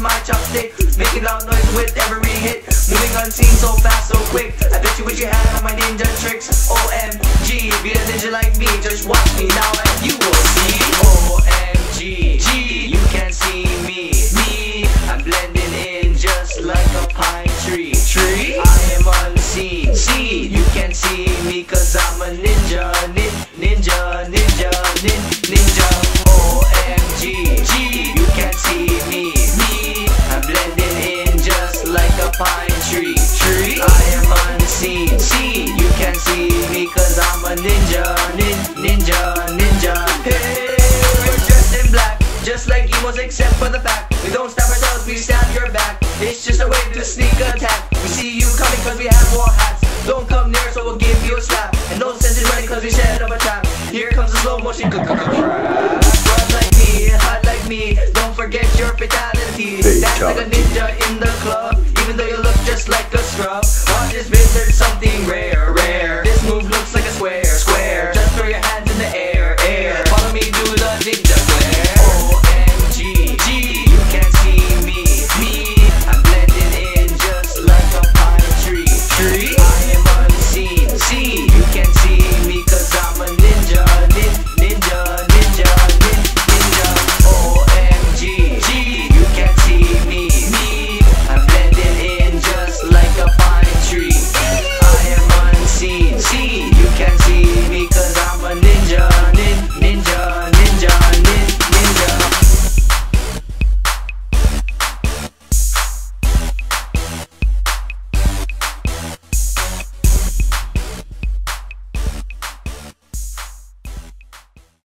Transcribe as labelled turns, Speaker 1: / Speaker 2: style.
Speaker 1: my chopstick, making loud noise with every hit, moving unseen so fast, so quick. I bet you wish you had all my ninja tricks. OMG, be a ninja like me, just watch me now and you will see. OMG, G, you can't see me, I'm blending in just like a pine tree. I am unseen, see, you can't see me cause I'm a ninja, ninja. OMG, G, you can't see me, I'm blending in just like a pine tree. I am unseen, see, you can't see me cause I'm a ninja, ninja. Hey, we're dressed in black, just like emos except for the fact we don't stab ourselves, we stab your back. It's just a way to sneak attack. We see you coming cause we have more hats. Don't come near so we'll give you a slap. And no sense in running cause we set up a trap. Here comes the slow motion crap. Run like me, hot like me, don't forget your fatality. Dance like a ninja in the club, even though you look just like a scrub. Watch this bit, there's something rare. This move looks like a square. Just throw your hands